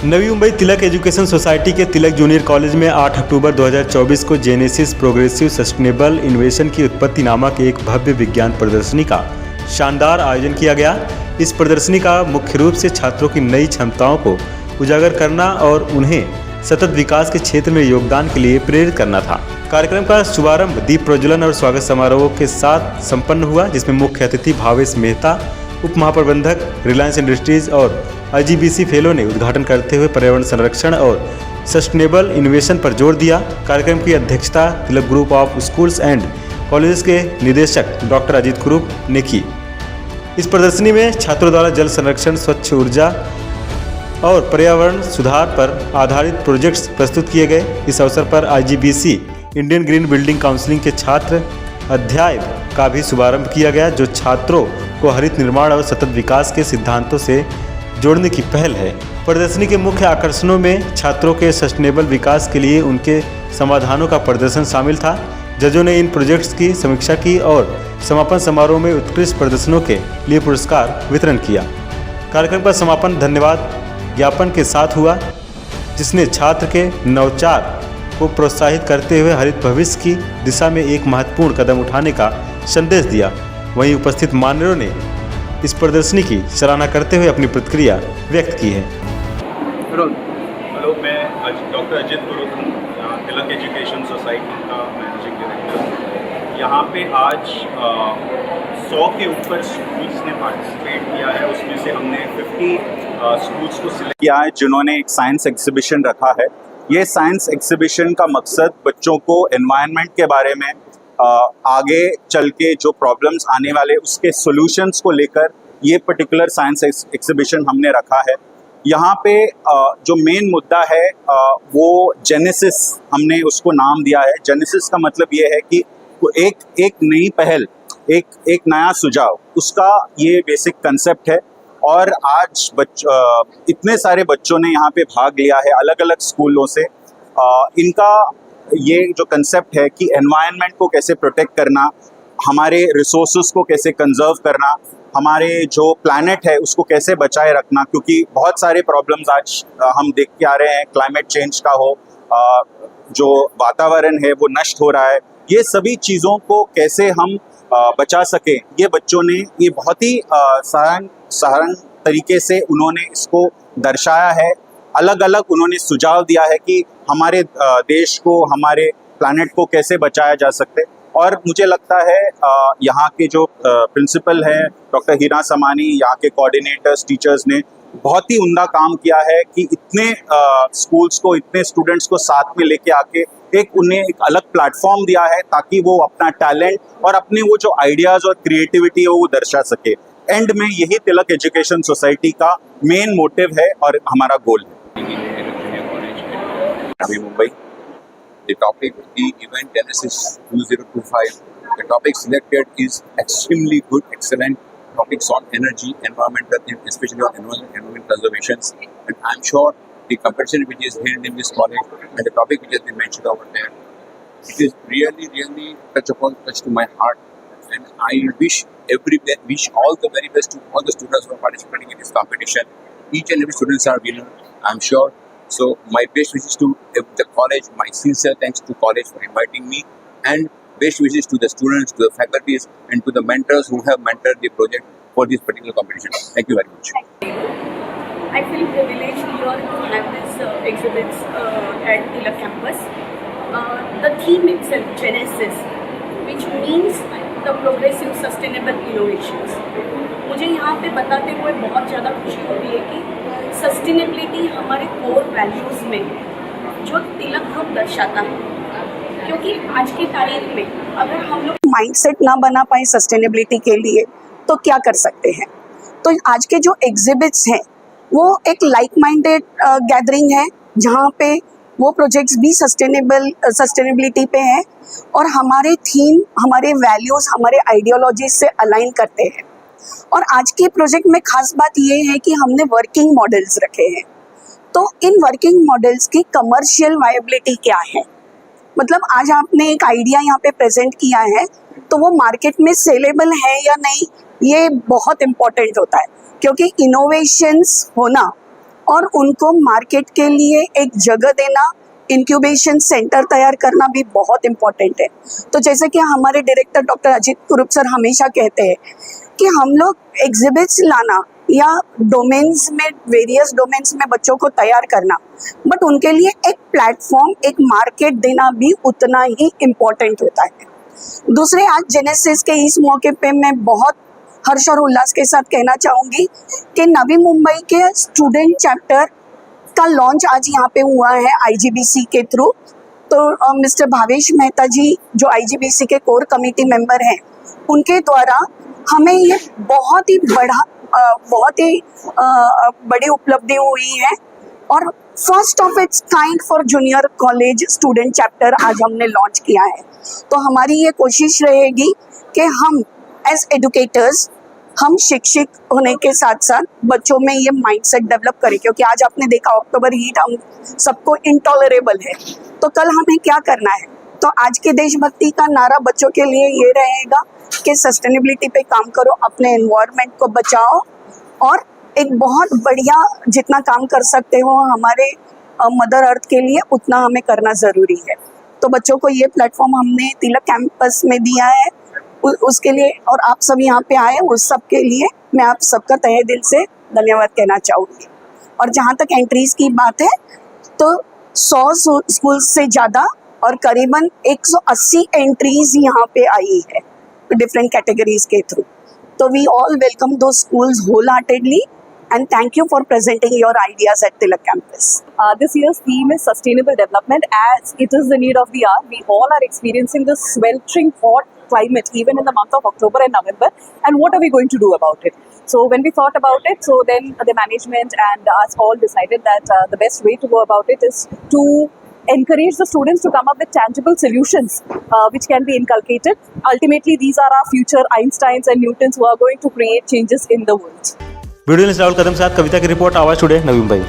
नवी मुंबई तिलक education society के तिलक junior college में 8 अक्टूबर 2024 को जेनेसिस प्रोग्रेसिव सस्टेनेबल इनोवेशन की उत्पत्ति नामक एक भव्य विज्ञान प्रदर्शनी का शानदार आयोजन किया गया। इस प्रदर्शनी का मुख्य रूप से छात्रों की नई क्षमताओं को उजागर करना और उन्हें सतत विकास के क्षेत्र में योगदान के लिए प्रेरित करना था। कार्यक्रम का शुभारंभ दीप प्रज्वलन और स्वागत समारोह के साथ संपन्न हुआ, जिसमें मुख्य अतिथि भावेश मेहता, उप महाप्रबंधक रिलायंस इंडस्ट्रीज और IGBC फेलो ने उद्घाटन करते हुए पर्यावरण संरक्षण और सस्टेनेबल इनोवेशन पर जोर दिया। कार्यक्रम की अध्यक्षता Tilak group of schools and colleges के निदेशक डॉक्टर अजीत कुरूप ने की। इस प्रदर्शनी में छात्रों द्वारा जल संरक्षण, स्वच्छ ऊर्जा और पर्यावरण सुधार पर आधारित प्रोजेक्ट्स प्रस्तुत किए गए। इस अवसर पर IGBC Indian green building counselling के छात्र अध्याय का भी शुभारंभ किया गया, जो छात्रों को हरित निर्माण और सतत विकास के सिद्धांतों से जोड़ने की पहल है। प्रदर्शनी के मुख्य आकर्षणों में छात्रों के सस्टेनेबल विकास के लिए उनके समाधानों का प्रदर्शन शामिल था। जजों ने इन प्रोजेक्ट्स की समीक्षा की और समापन समारोह में उत्कृष्ट प्रदर्शनों के लिए पुरस्कार वितरण किया। कार्यक्रम का समापन धन्यवाद ज्ञापन के साथ हुआ, जिसने छात्र के नवाचार को प्रोत्साहित करते हुए हरित भविष्य की दिशा में एक महत्वपूर्ण कदम उठाने का संदेश दिया। वहीं उपस्थित मान्यवरों ने इस प्रदर्शनी की सराहना करते हुए अपनी प्रतिक्रिया व्यक्त की है। हेलो, मैं डॉक्टर अजीत कुरूप हूँ, तिलक एजुकेशन सोसाइटी का मैनेजिंग डायरेक्टर। यहाँ पे आज 100 के ऊपर स्कूल्स ने पार्टिसिपेट किया है। उसमें से हमने 50 स्कूल्स को सिलेक्ट किया है जिन्होंने एक साइंस एग्जीबिशन रखा है। ये साइंस एग्जीबिशन का मकसद बच्चों को एनवायरनमेंट के बारे में आगे चल के जो प्रॉब्लम्स आने वाले उसके सॉल्यूशंस को लेकर ये पर्टिकुलर साइंस एग्जीबिशन हमने रखा है। यहाँ पे जो मेन मुद्दा है वो जेनेसिस, हमने उसको नाम दिया है। जेनेसिस का मतलब ये है कि एक नई पहल, एक नया सुझाव, उसका ये बेसिक कंसेप्ट है। और आज इतने सारे बच्चों ने यहाँ पे भाग लिया है अलग अलग स्कूलों से। इनका ये जो कंसेप्ट है कि एनवायरनमेंट को कैसे प्रोटेक्ट करना, हमारे रिसोर्सेज को कैसे कंजर्व करना, हमारे जो प्लैनेट है उसको कैसे बचाए रखना, क्योंकि बहुत सारे प्रॉब्लम्स आज हम देख के आ रहे हैं। क्लाइमेट चेंज का हो, जो वातावरण है वो नष्ट हो रहा है, ये सभी चीज़ों को कैसे हम बचा सकें, ये बच्चों ने ये बहुत ही साधारण तरीके से उन्होंने इसको दर्शाया है। अलग अलग उन्होंने सुझाव दिया है कि हमारे देश को, हमारे प्लैनेट को कैसे बचाया जा सकते। और मुझे लगता है यहाँ के जो प्रिंसिपल हैं डॉक्टर हीरा समानी, यहाँ के कोऑर्डिनेटर्स, टीचर्स ने बहुत ही उम्दा काम किया है कि इतने स्कूल्स को, इतने स्टूडेंट्स को साथ में लेके आके उन्हें एक अलग प्लेटफॉर्म दिया है ताकि वो अपना टैलेंट और अपने वो जो आइडियाज़ और क्रिएटिविटी है वो दर्शा सके। एंड में यही तिलक एजुकेशन सोसाइटी का मेन मोटिव है और हमारा गोल है। Navi Mumbai. The topic, the event Genesis 2025. The topic selected is extremely good, excellent topics on energy, environmental, especially on environment conservations. And I'm sure the competition which is held in this college and the topic which has been mentioned over there, it is really touch to my heart. And I wish all the very best to all the students who are participating in this competition. Each and every students are winner, I'm sure. So my best wishes to the college, my sincere thanks to college for inviting me, and best wishes to the students, to the faculties, and to the mentors who have mentored the project for this particular competition. Thank you very much. I feel privileged here to have this exhibits at Tilak campus. The theme itself, Genesis, which means the progressive sustainable innovations. मुझे यहाँ पे बताते हुए बहुत ज़्यादा खुशी होती है कि सस्टेनेबिलिटी हमारे कोर वैल्यूज़ में जो तिलक ग्रुप दर्शाता है, क्योंकि आज की तारीख में अगर हम लोग माइंडसेट ना बना पाए सस्टेनेबिलिटी के लिए तो क्या कर सकते हैं। तो आज के जो एग्जिबिट्स हैं वो एक लाइक माइंडेड गैदरिंग है, जहाँ पे वो प्रोजेक्ट्स भी सस्टेनेबिलिटी पे हैं और हमारे थीम, हमारे वैल्यूज़, हमारे आइडियोलॉजी से अलाइन करते हैं। और आज के प्रोजेक्ट में खास बात ये है कि हमने वर्किंग मॉडल्स रखे हैं। तो इन वर्किंग मॉडल्स की कमर्शियल वायबिलिटी क्या है, मतलब आज आपने एक आइडिया यहाँ पे प्रेजेंट किया है तो वो मार्केट में सेलेबल है या नहीं, ये बहुत इम्पोर्टेंट होता है, क्योंकि इनोवेशंस होना और उनको मार्केट के लिए एक जगह देना, इंक्यूबेशन सेंटर तैयार करना भी बहुत इम्पोर्टेंट है। तो जैसे कि हमारे डायरेक्टर डॉक्टर अजित कुरुप सर हमेशा कहते हैं कि हम लोग एग्जिबिट्स लाना या डोमेन्स में, वेरियस डोमेन्स में बच्चों को तैयार करना, बट उनके लिए एक प्लेटफॉर्म, एक मार्केट देना भी उतना ही इम्पोर्टेंट होता है। दूसरे, आज जेनेसिस के इस मौके पे मैं बहुत हर्ष और उल्लास के साथ कहना चाहूँगी कि नवी मुंबई के स्टूडेंट चैप्टर का लॉन्च आज यहाँ पे हुआ है IGBC के थ्रू। तो मिस्टर भावेश मेहता जी जो IGBC के कोर कमेटी मेंबर हैं, उनके द्वारा हमें ये बहुत ही बड़ी उपलब्धि हुई है और first of its kind for junior college student chapter आज हमने लॉन्च किया है। तो हमारी ये कोशिश रहेगी कि हम एज एडुकेटर्स, हम शिक्षक होने के साथ साथ बच्चों में ये माइंडसेट डेवलप करें, क्योंकि आज आपने देखा अक्टूबर हीट हम सबको इंटॉलरेबल है। तो कल हमें क्या करना है? तो आज के देशभक्ति का नारा बच्चों के लिए ये रहेगा कि सस्टेनेबिलिटी पे काम करो, अपने एनवायरनमेंट को बचाओ और एक बहुत बढ़िया जितना काम कर सकते हो हमारे मदर अर्थ के लिए उतना हमें करना ज़रूरी है। तो बच्चों को ये प्लेटफॉर्म हमने तिलक कैंपस में दिया है, उसके लिए, और आप सब यहाँ पे आए उस सब के लिए मैं आप सबका तहे दिल से धन्यवाद कहना चाहूँगी। और जहाँ तक एंट्रीज की बात है तो 100 स्कूल से ज़्यादा और करीबन 180 एंट्रीज यहाँ पे आई है डिफरेंट कैटेगरीज के थ्रू। तो वी ऑल वेलकम दो schools wholeheartedly and thank you for presenting your ideas at Tilak campus. This year's theme is sustainable development, as it is the need of the hour. We all are experiencing this sweltering hot climate even in the month of October and November, and what are we going to do about it? So when we thought about it, so then the management and us all decided that the best way to go about it is to encourage the students to come up with tangible solutions which can be inculcated. Ultimately, these are our future Einsteins and Newtons who are going to create changes in the world. Video Rahul Kadam के साथ कविता की report, आवाज today, Navi Mumbai.